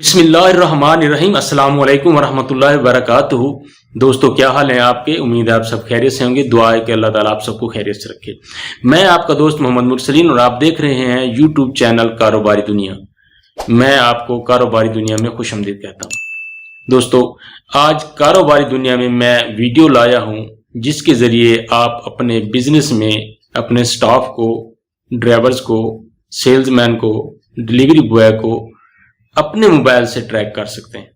बिस्मिल्लाहिर्रहमानिर्रहीम। अस्सलाम वालेकुम वरहमतुल्लाहि वबरकातुहू। दोस्तों, क्या हाल है आपके? उम्मीद है आप सब खैरियत से होंगे। दुआ है कि अल्लाह ताला आप सबको खैरियत से रखे। मैं आपका दोस्त मोहम्मद मुरसलीन और आप देख रहे हैं यूट्यूब चैनल कारोबारी दुनिया। मैं आपको कारोबारी दुनिया में खुशामदीद कहता हूँ। दोस्तों, आज कारोबारी दुनिया में मैं वीडियो लाया हूँ जिसके ज़रिए आप अपने बिजनेस में अपने स्टाफ को, ड्राइवर्स को, सेल्समैन को, डिलीवरी बॉय को अपने मोबाइल से ट्रैक कर सकते हैं।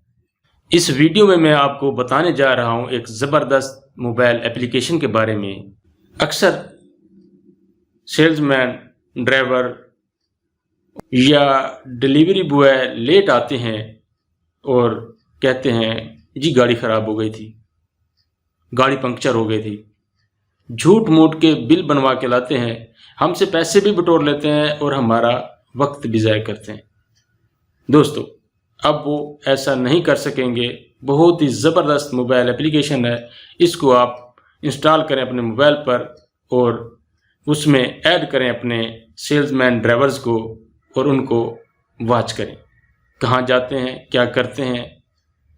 इस वीडियो में मैं आपको बताने जा रहा हूं एक ज़बरदस्त मोबाइल एप्लीकेशन के बारे में। अक्सर सेल्समैन, ड्राइवर या डिलीवरी बॉय लेट आते हैं और कहते हैं जी गाड़ी ख़राब हो गई थी, गाड़ी पंक्चर हो गई थी। झूठ मूठ के बिल बनवा के लाते हैं, हमसे पैसे भी बटोर लेते हैं और हमारा वक्त भी ज़ाया करते हैं। दोस्तों, अब वो ऐसा नहीं कर सकेंगे। बहुत ही ज़बरदस्त मोबाइल एप्लीकेशन है। इसको आप इंस्टॉल करें अपने मोबाइल पर और उसमें ऐड करें अपने सेल्समैन, ड्राइवर्स को और उनको वॉच करें। कहाँ जाते हैं, क्या करते हैं,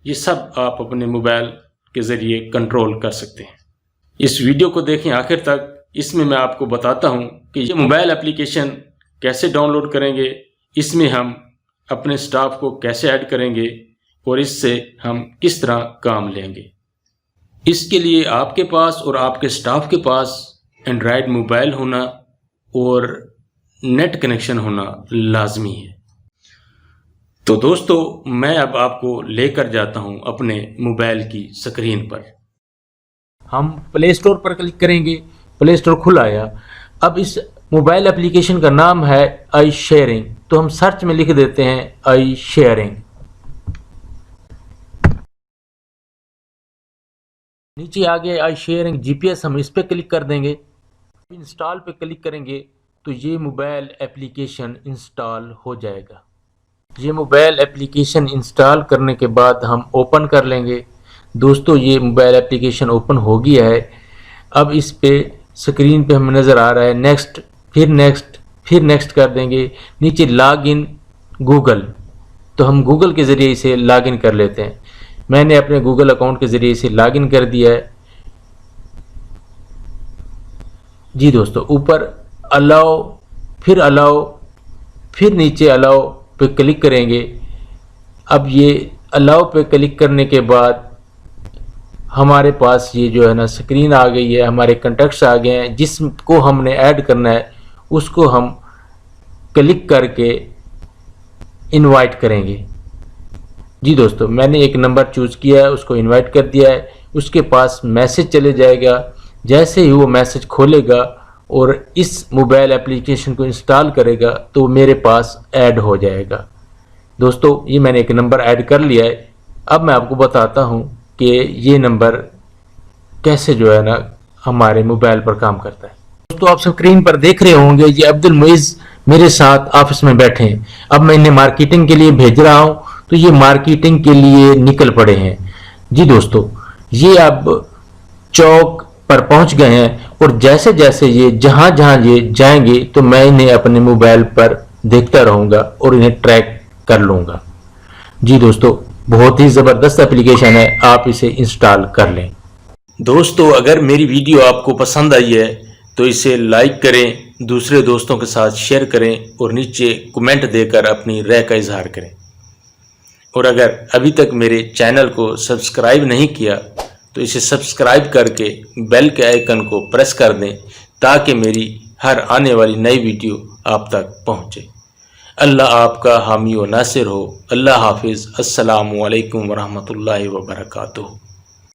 ये सब आप अपने मोबाइल के ज़रिए कंट्रोल कर सकते हैं। इस वीडियो को देखें आखिर तक। इसमें मैं आपको बताता हूँ कि ये मोबाइल एप्लीकेशन कैसे डाउनलोड करेंगे, इसमें हम अपने स्टाफ को कैसे ऐड करेंगे और इससे हम किस तरह काम लेंगे। इसके लिए आपके पास और आपके स्टाफ के पास एंड्रॉयड मोबाइल होना और नेट कनेक्शन होना लाजमी है। तो दोस्तों, मैं अब आपको लेकर जाता हूं अपने मोबाइल की स्क्रीन पर। हम प्ले स्टोर पर क्लिक करेंगे। प्ले स्टोर खुल आया। अब इस मोबाइल एप्लीकेशन का नाम है आई शेयरिंग, तो हम सर्च में लिख देते हैं आई शेयरिंग। नीचे आ गया आई शेयरिंग जीपीएस, हम इस पे क्लिक कर देंगे। इंस्टॉल पे क्लिक करेंगे तो ये मोबाइल एप्लीकेशन इंस्टॉल हो जाएगा। ये मोबाइल एप्लीकेशन इंस्टॉल करने के बाद हम ओपन कर लेंगे। दोस्तों, ये मोबाइल एप्लीकेशन ओपन हो गया है। अब इस पे स्क्रीन पे हमें नज़र आ रहा है नेक्स्ट, फिर नेक्स्ट, फिर नेक्स्ट कर देंगे। नीचे लॉग इन गूगल, तो हम गूगल के ज़रिए इसे लॉग इन कर लेते हैं। मैंने अपने गूगल अकाउंट के ज़रिए इसे लॉग इन कर दिया है। जी दोस्तों, ऊपर अलाउ, फिर नीचे अलाउ पे क्लिक करेंगे। अब ये अलाउ पे क्लिक करने के बाद हमारे पास ये जो है ना स्क्रीन आ गई है। हमारे कॉन्टैक्ट्स आ गए हैं। जिसको हमने ऐड करना है उसको हम क्लिक करके इनवाइट करेंगे। जी दोस्तों, मैंने एक नंबर चूज़ किया है, उसको इनवाइट कर दिया है। उसके पास मैसेज चले जाएगा। जैसे ही वो मैसेज खोलेगा और इस मोबाइल एप्लीकेशन को इंस्टॉल करेगा तो मेरे पास ऐड हो जाएगा। दोस्तों, ये मैंने एक नंबर ऐड कर लिया है। अब मैं आपको बताता हूँ कि ये नंबर कैसे जो है ना हमारे मोबाइल पर काम करता है। दोस्तों, आप स्क्रीन पर देख रहे होंगे ये अब्दुल मुइज़ मेरे साथ ऑफिस में बैठे हैं। अब मैं इन्हें मार्केटिंग के लिए भेज रहा हूं तो ये मार्केटिंग के लिए निकल पड़े हैं। जी दोस्तों, ये अब चौक पर पहुंच गए हैं और जैसे जैसे ये जहां जहां ये जाएंगे तो मैं इन्हें अपने मोबाइल पर देखता रहूंगा और इन्हें ट्रैक कर लूंगा। जी दोस्तों, बहुत ही ज़बरदस्त एप्लीकेशन है, आप इसे इंस्टॉल कर लें। दोस्तों, अगर मेरी वीडियो आपको पसंद आई है तो इसे लाइक करें, दूसरे दोस्तों के साथ शेयर करें और नीचे कमेंट देकर अपनी राय का इजहार करें। और अगर अभी तक मेरे चैनल को सब्सक्राइब नहीं किया तो इसे सब्सक्राइब करके बेल के आइकन को प्रेस कर दें ताकि मेरी हर आने वाली नई वीडियो आप तक पहुँचे। अल्लाह आपका हामी व नासिर हो। अल्लाह हाफिज़। अस्सलामु अलैकुम वरहमतुल्लाहि वबरकातुहू।